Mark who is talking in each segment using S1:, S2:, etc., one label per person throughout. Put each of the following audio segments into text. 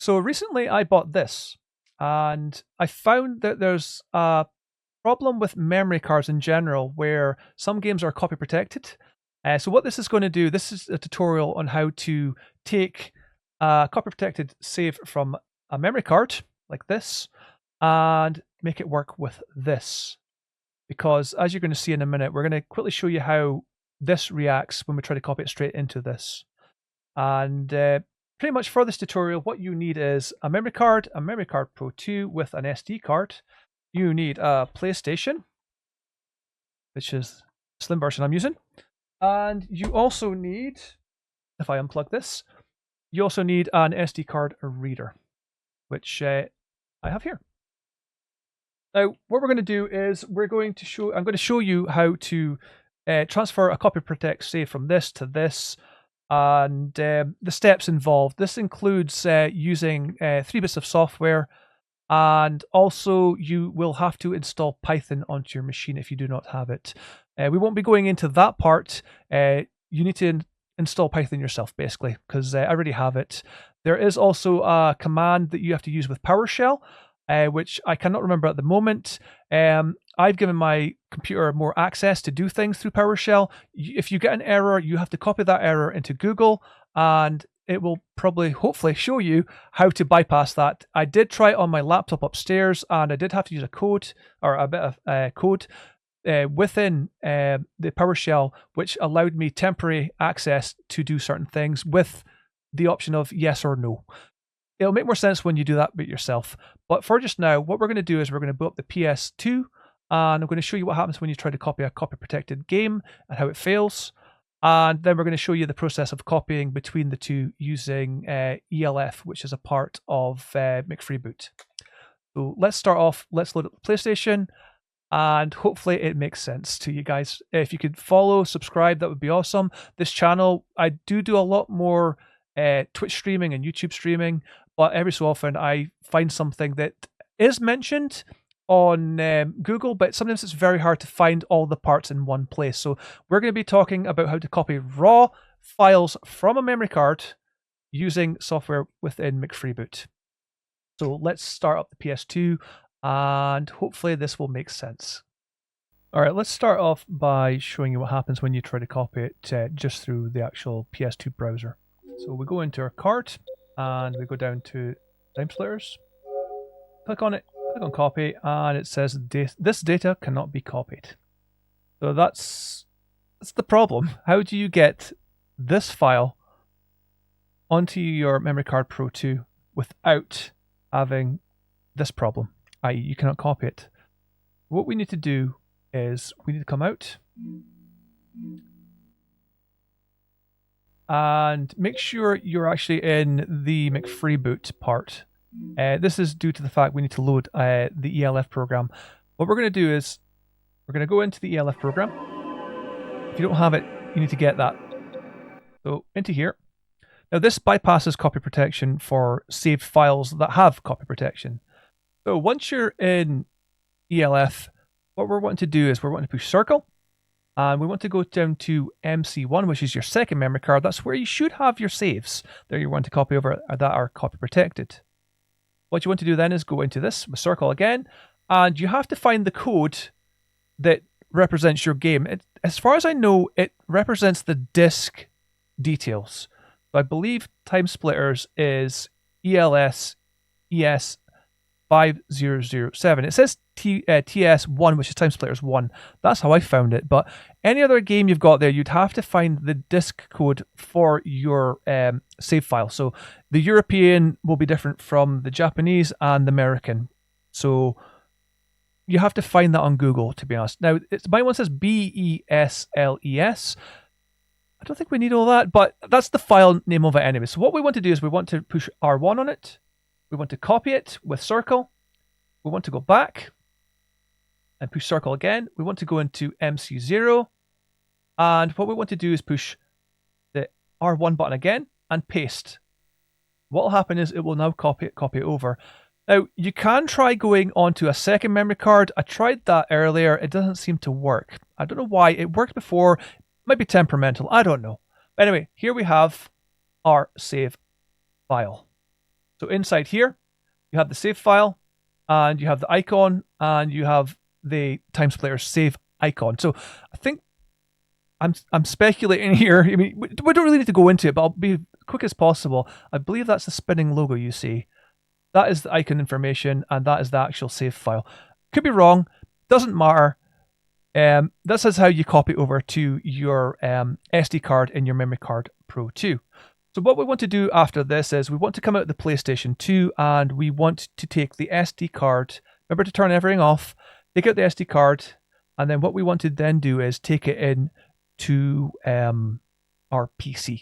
S1: So recently I bought this, and I found that there's a problem with memory cards in general where some games are copy protected. So what this is going to do, this is a tutorial on how to take a copy protected save from a memory card like this and make it work with this. Because as you're going to see in a minute, we're going to quickly show you how this reacts when we try to copy it straight into this. And pretty much for this tutorial, what you need is a MemCard Pro2 with an SD card. You need a PlayStation, which is the slim version I'm using. And you also need, if I unplug this, you also need an SD card reader, which I have here. Now, what we're going to do is I'm going to show you how to transfer a copy protect save from this to this, and the steps involved. This includes using 3 bits of software, and also you will have to install Python onto your machine if you do not have it. We won't be going into that part. You need to install Python yourself, basically, because I already have it. There is also a command that you have to use with PowerShell, which I cannot remember at the moment. I've given my computer more access to do things through PowerShell. If you get an error, you have to copy that error into Google, and it will hopefully show you how to bypass that. I did try it on my laptop upstairs, and I did have to use a code, or a bit of code within the PowerShell, which allowed me temporary access to do certain things with the option of yes or no. It'll make more sense when you do that bit yourself. But for just now, what we're going to do is we're going to boot up the PS2, and I'm going to show you what happens when you try to copy a copy-protected game and how it fails. And then we're going to show you the process of copying between the two using ELF, which is a part of McFreeboot. So let's start off. Let's load up the PlayStation, and hopefully it makes sense to you guys. If you could follow, subscribe, that would be awesome. This channel, I do a lot more Twitch streaming and YouTube streaming, but every so often I find something that is mentioned on Google, but sometimes it's very hard to find all the parts in one place. So we're going to be talking about how to copy raw files from a memory card using software within McFreeboot. So let's start up the PS2, and hopefully this will make sense. All right, let's start off by showing you what happens when you try to copy it just through the actual PS2 browser. So we go into our card, and we go down to time splitters, click on it, click on copy, and it says this data cannot be copied. So that's the problem. How do you get this file onto your MemCard Pro2 without having this problem, i.e. you cannot copy it? What we need to do is we need to come out and make sure you're actually in the McFreeboot part. This is due to the fact we need to load the ELF program. What we're going to do is we're going to go into the ELF program. If you don't have it, you need to get that. So into here. Now this bypasses copy protection for saved files that have copy protection. So once you're in ELF, what we're wanting to do is we're wanting to push circle. And we want to go down to MC1, which is your second memory card. That's where you should have your saves that you want to copy over that are copy protected. What you want to do then is go into this with circle again, and you have to find the code that represents your game. As far as I know, it represents the disk details. So I believe Time Splitters is ELS ES 5007. It says TS1, which is Time Splitters 1. That's how I found it. But any other game you've got there, you'd have to find the disk code for your save file. So the European will be different from the Japanese and the American. So you have to find that on Google, to be honest. Now, my one says BESLES. I don't think we need all that, but that's the file name of it anyway. So what we want to do is we want to push R1 on it. We want to copy it with circle. We want to go back and push circle again. We want to go into MC0. And what we want to do is push the R1 button again and paste. What will happen is it will now copy it over. Now, you can try going onto a second memory card. I tried that earlier. It doesn't seem to work. I don't know why. It worked before. It might be temperamental. I don't know. But anyway, here we have our save file. So inside here, you have the save file, and you have the icon, and you have the TimeSplitter save icon. So I think I'm speculating here. I mean, we don't really need to go into it, but I'll be quick as possible. I believe that's the spinning logo you see. That is the icon information, and that is the actual save file. Could be wrong. Doesn't matter. This is how you copy over to your SD card in your MemCard Pro 2. So what we want to do after this is we want to come out of the PlayStation 2 and we want to take the SD card. Remember to turn everything off. Take out the SD card, and then what we want to then do is take it in to our PC.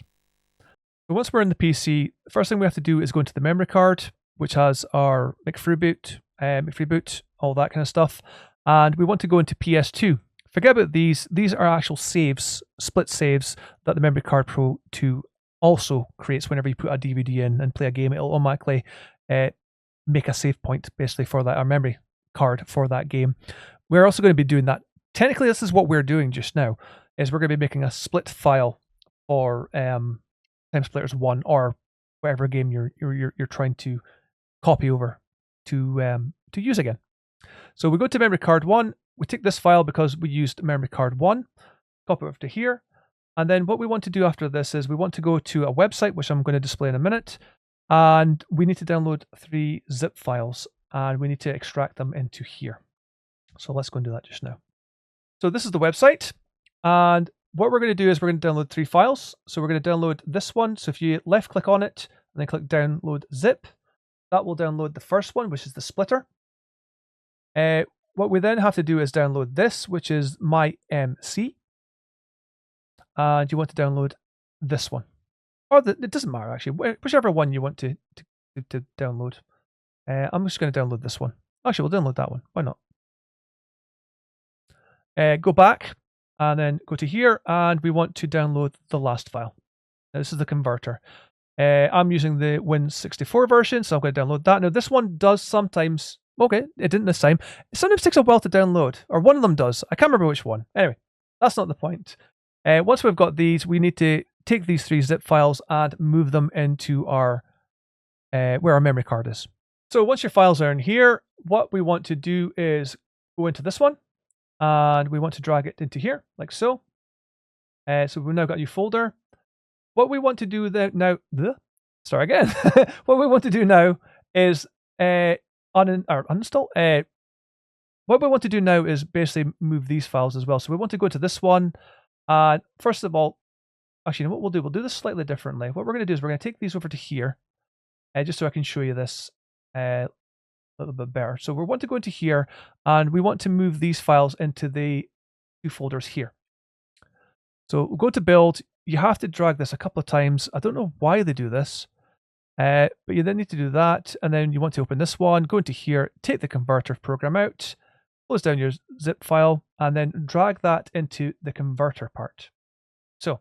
S1: So once we're in the PC, the first thing we have to do is go into the memory card, which has our McFreeboot, all that kind of stuff. And we want to go into PS2. Forget about these. These are actual saves, split saves that the MemCard Pro 2 also creates whenever you put a DVD in and play a game. It'll automatically make a save point basically for that, our memory card for that game. We're also going to be doing that. Technically, this is what we're doing just now, is we're going to be making a split file for TimeSplitters 1 or whatever game you're trying to copy over to use again. So we go to memory card 1, we take this file because we used memory card 1, copy it over to here, and then what we want to do after this is we want to go to a website, which I'm going to display in a minute, and we need to download 3 zip files, and we need to extract them into here. So let's go and do that just now. So this is the website, and what we're going to do is we're going to download 3 files. So we're going to download this one. So if you left click on it and then click download zip, that will download the first one, which is the splitter. What we then have to do is download this, which is MyMC. And you want to download this one. Or it doesn't matter actually, whichever one you want to download. I'm just going to download this one. Actually, we'll download that one. Why not? Go back and then go to here, and we want to download the last file. Now, this is the converter. I'm using the Win64 version, so I'm going to download that. Now, this one does sometimes, okay, it didn't this time. It sometimes takes a while to download, or one of them does. I can't remember which one. Anyway, that's not the point. Once we've got these, we need to take these 3 zip files and move them into our where our memory card is. So once your files are in here, what we want to do is go into this one, and we want to drag it into here, like so. So we've now got a new folder. What we want to do now, start again. What we want to do now is uninstall. What we want to do now is basically move these files as well. So we want to go to this one. First of all, actually, you know what we'll do? We'll do this slightly differently. What we're going to do is we're going to take these over to here, just so I can show you this a little bit better. So we want to go into here, and we want to move these files into the 2 folders here. So we'll go to build. You have to drag this a couple of times. I don't know why they do this, but you then need to do that, and then you want to open this one, go into here, take the converter program out, close down your zip file, and then drag that into the converter part. So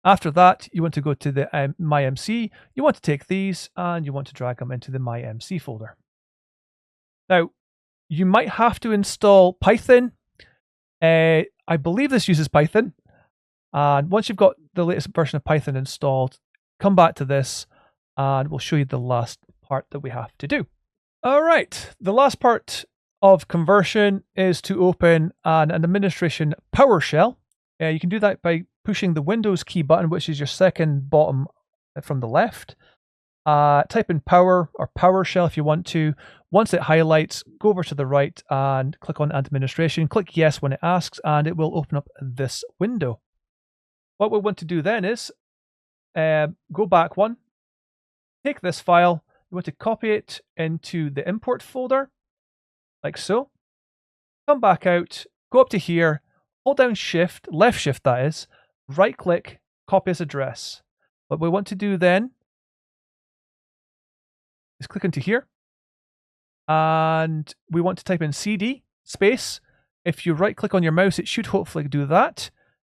S1: after that, you want to go to the MyMC. You want to take these and you want to drag them into the MyMC folder. Now, you might have to install Python. I believe this uses Python. And once you've got the latest version of Python installed, come back to this and we'll show you the last part that we have to do. All right, the last part of conversion is to open an administration PowerShell. You can do that by pushing the Windows key button, which is your second bottom from the left. Type in power or PowerShell if you want to. Once it highlights, go over to the right and click on administration. Click yes when it asks, and it will open up this window. What we want to do then is go back one, take this file, you want to copy it into the import folder, like so. Come back out, go up to here, hold down shift, left shift that is, right click, copy as address. What we want to do then is click into here, and we want to type in CD space. If you right click on your mouse, it should hopefully do that.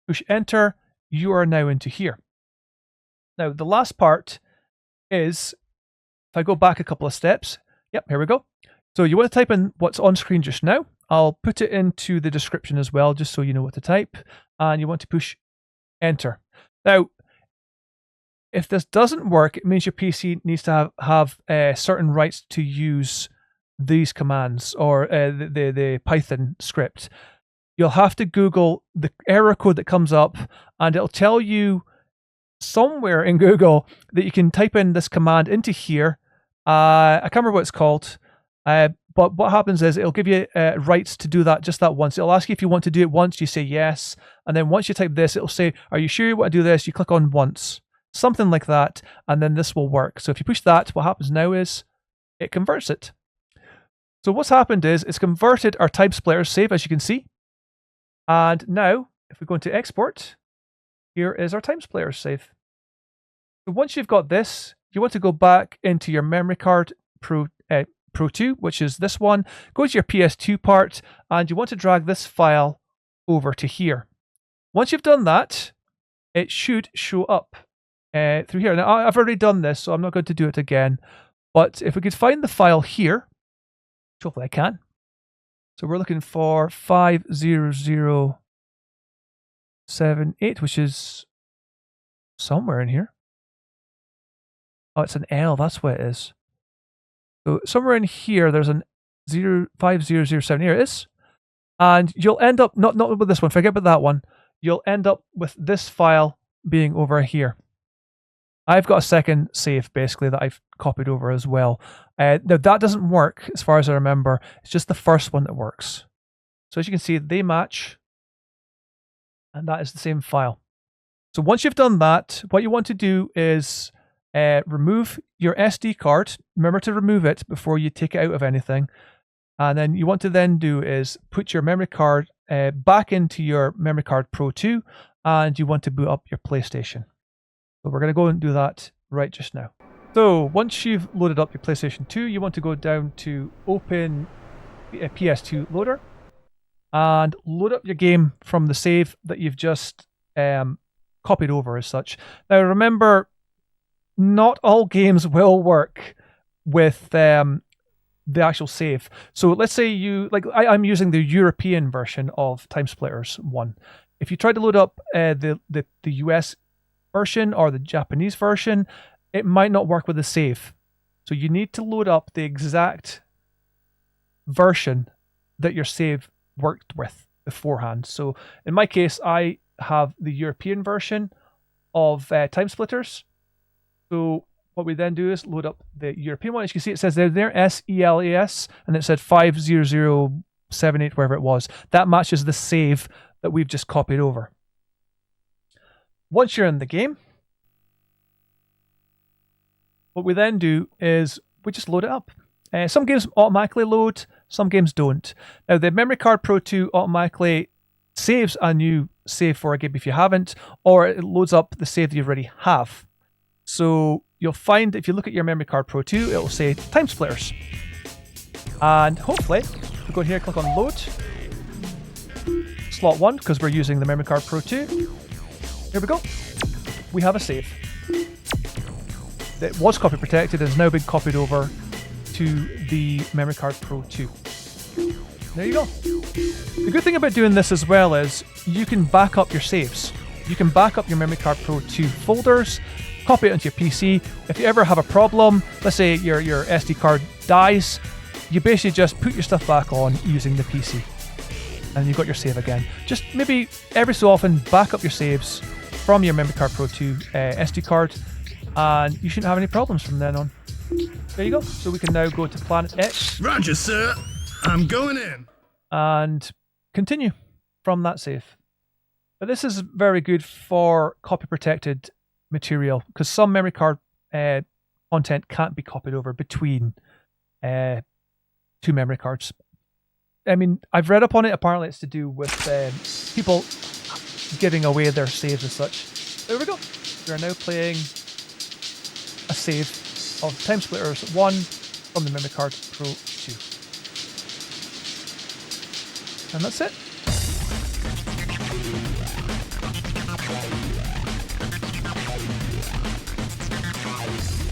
S1: Push enter. You are now into here. Now, the last part is, if I go back a couple of steps, yep, here we go. So you want to type in what's on screen just now. I'll put it into the description as well, just so you know what to type. And you want to push enter. Now, If this doesn't work, it means your PC needs to have certain rights to use these commands or the Python script. You'll have to Google the error code that comes up, and it'll tell you somewhere in Google that you can type in this command into here. I can't remember what it's called, but what happens is it'll give you rights to do that, just that once. It'll ask you if you want to do it once, you say yes, and then once you type this, it'll say, are you sure you want to do this? You click on once, something like that, and then this will work. So if you push that, what happens now is it converts it. So what's happened is it's converted our TimeSplitters save, as you can see. And now, if we go into export, here is our TimeSplitters save. So once you've got this, you want to go back into your MemCard Pro2, which is this one. Go to your PS2 part, and you want to drag this file over to here. Once you've done that, it should show up through here. Now, I've already done this, so I'm not going to do it again. But if we could find the file here, hopefully I can. So we're looking for 50078, which is somewhere in here. Oh, it's an L, that's what it is. So somewhere in here, there's an 5007. Here it is. And you'll end up, not with this one, forget about that one. You'll end up with this file being over here. I've got a second save, basically, that I've copied over as well. Now, that doesn't work, as far as I remember. It's just the first one that works. So as you can see, they match. And that is the same file. So once you've done that, what you want to do is remove your SD card. Remember to remove it before you take it out of anything. And then you want to then do is put your memory card back into your MemCard Pro2, and you want to boot up your PlayStation. So we're going to go and do that right just now. So once you've loaded up your PlayStation 2, you want to go down to open a PS2 loader and load up your game from the save that you've just copied over as such. Now remember, not all games will work with the actual save. So let's say you, like I'm using the European version of TimeSplitters 1. If you try to load up the US version or the Japanese version, it might not work with the save. So you need to load up the exact version that your save worked with beforehand. So in my case, I have the European version of TimeSplitters. So what we then do is load up the European one. As you can see, it says there SELAS, and it said 50078, wherever it was. That matches the save that we've just copied over. Once you're in the game, what we then do is we just load it up. Some games automatically load, some games don't. Now the MemCard Pro2 automatically saves a new save for a game if you haven't, or it loads up the save that you already have. So you'll find if you look at your MemCard Pro2, it will say TimeSplitters. And hopefully, if we go in here, click on load, slot 1, because we're using the MemCard Pro2. Here we go. We have a save. It was copy protected and has now been copied over to the MemCard Pro 2. There you go. The good thing about doing this as well is you can back up your saves. You can back up your MemCard Pro 2 folders, copy it onto your PC. If you ever have a problem, let's say your SD card dies, you basically just put your stuff back on using the PC. And you've got your save again. Just maybe every so often back up your saves from your MemCard Pro 2 SD card, and you shouldn't have any problems from then on. There you go. So we can now go to Planet X.
S2: Roger, sir. I'm going in.
S1: And continue from that save. But this is very good for copy protected material, because some memory card content can't be copied over between two memory cards. I mean, I've read up on it. Apparently it's to do with people giving away their saves as such. There we go. We are now playing a save of TimeSplitters 1 from the MemCard Pro 2. And that's it.